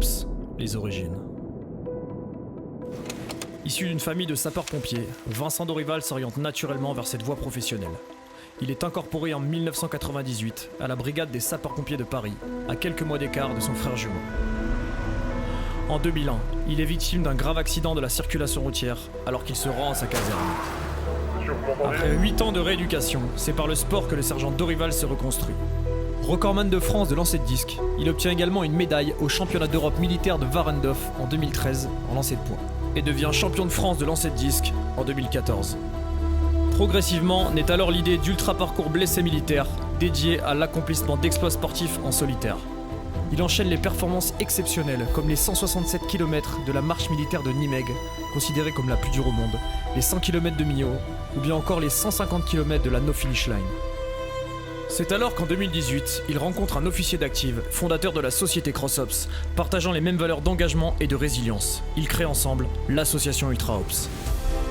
Ops, les origines. Issu d'une famille de sapeurs-pompiers, Vincent Dorival s'oriente naturellement vers cette voie professionnelle. Il est incorporé en 1998 à la brigade des sapeurs-pompiers de Paris, à quelques mois d'écart de son frère jumeau. En 2001, il est victime d'un grave accident de la circulation routière alors qu'il se rend à sa caserne. Après 8 ans de rééducation, c'est par le sport que le sergent Dorival se reconstruit. Recordman de France de lancer de disque, il obtient également une médaille au championnat d'Europe militaire de Warendorf en 2013 en lancer de poids et devient champion de France de lancer de disque en 2014. Progressivement naît alors l'idée d'Ultra Parcours Blessés Militaires dédié à l'accomplissement d'exploits sportifs en solitaire. Il enchaîne les performances exceptionnelles comme les 167 km de la marche militaire de Nimègue, considérée comme la plus dure au monde, les 100 km de Millau ou bien encore les 150 km de la No Finish Line. C'est alors qu'en 2018, il rencontre un officier d'active, fondateur de la société CrossOps, partageant les mêmes valeurs d'engagement et de résilience. Ils créent ensemble l'association UltraOps.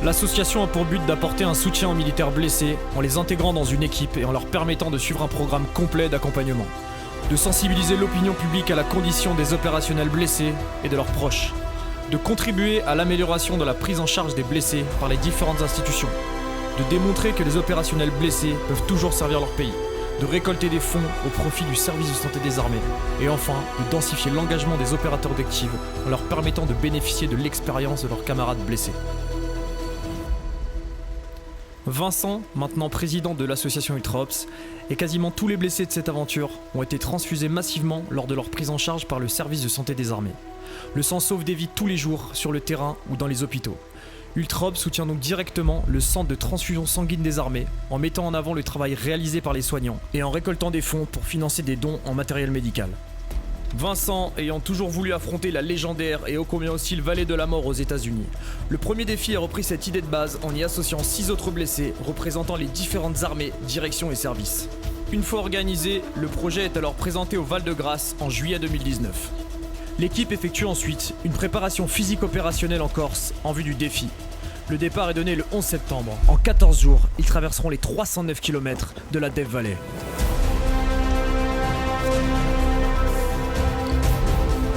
L'association a pour but d'apporter un soutien aux militaires blessés en les intégrant dans une équipe et en leur permettant de suivre un programme complet d'accompagnement, de sensibiliser l'opinion publique à la condition des opérationnels blessés et de leurs proches, de contribuer à l'amélioration de la prise en charge des blessés par les différentes institutions, de démontrer que les opérationnels blessés peuvent toujours servir leur pays, de récolter des fonds au profit du service de santé des armées et enfin de densifier l'engagement des opérateurs d'active en leur permettant de bénéficier de l'expérience de leurs camarades blessés. Vincent, maintenant président de l'association UltraOps, et quasiment tous les blessés de cette aventure ont été transfusés massivement lors de leur prise en charge par le service de santé des armées. Le sang sauve des vies tous les jours sur le terrain ou dans les hôpitaux. UltraOps soutient donc directement le centre de transfusion sanguine des armées en mettant en avant le travail réalisé par les soignants et en récoltant des fonds pour financer des dons en matériel médical. Vincent ayant toujours voulu affronter la légendaire et ô combien hostile vallée de la mort aux États-Unis, le premier défi a repris cette idée de base en y associant 6 autres blessés représentant les différentes armées, directions et services. Une fois organisé, le projet est alors présenté au Val-de-Grâce en juillet 2019. L'équipe effectue ensuite une préparation physique opérationnelle en Corse en vue du défi. Le départ est donné le 11 septembre. En 14 jours, ils traverseront les 309 km de la Death Valley.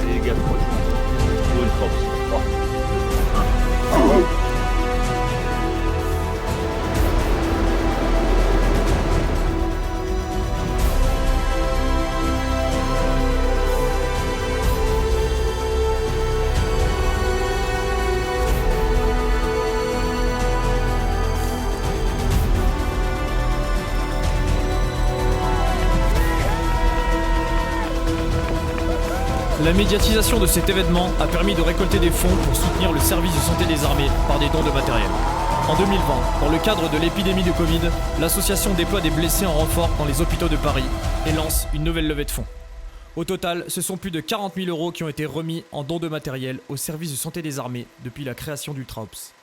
Les gars, pour une force. La médiatisation de cet événement a permis de récolter des fonds pour soutenir le service de santé des armées par des dons de matériel. En 2020, dans le cadre de l'épidémie de Covid, l'association déploie des blessés en renfort dans les hôpitaux de Paris et lance une nouvelle levée de fonds. Au total, ce sont plus de 40 000 € qui ont été remis en dons de matériel au service de santé des armées depuis la création d'UltraOps.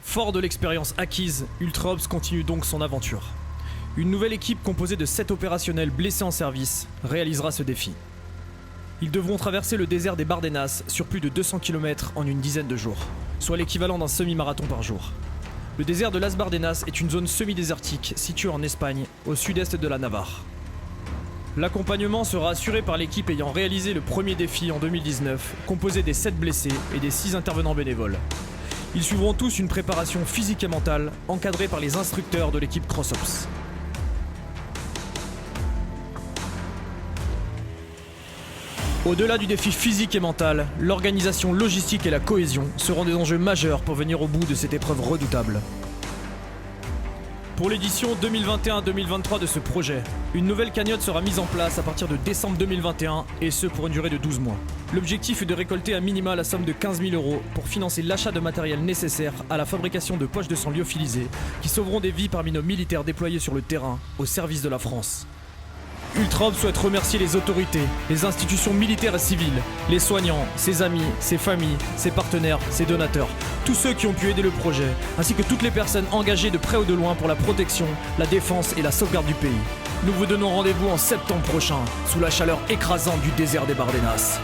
Fort de l'expérience acquise, UltraOps continue donc son aventure. Une nouvelle équipe composée de 7 opérationnels blessés en service réalisera ce défi. Ils devront traverser le désert des Bardenas sur plus de 200 km en une dizaine de jours, soit l'équivalent d'un semi-marathon par jour. Le désert de Las Bardenas est une zone semi-désertique située en Espagne, au sud-est de la Navarre. L'accompagnement sera assuré par l'équipe ayant réalisé le premier défi en 2019, composé des 7 blessés et des 6 intervenants bénévoles. Ils suivront tous une préparation physique et mentale, encadrée par les instructeurs de l'équipe CrossOps. Au-delà du défi physique et mental, l'organisation logistique et la cohésion seront des enjeux majeurs pour venir au bout de cette épreuve redoutable. Pour l'édition 2021-2023 de ce projet, une nouvelle cagnotte sera mise en place à partir de décembre 2021 et ce pour une durée de 12 mois. L'objectif est de récolter à minima la somme de 15 000 € pour financer l'achat de matériel nécessaire à la fabrication de poches de sang lyophilisées qui sauveront des vies parmi nos militaires déployés sur le terrain au service de la France. UltraOps souhaite remercier les autorités, les institutions militaires et civiles, les soignants, ses amis, ses familles, ses partenaires, ses donateurs, tous ceux qui ont pu aider le projet, ainsi que toutes les personnes engagées de près ou de loin pour la protection, la défense et la sauvegarde du pays. Nous vous donnons rendez-vous en septembre prochain, sous la chaleur écrasante du désert des Bardenas.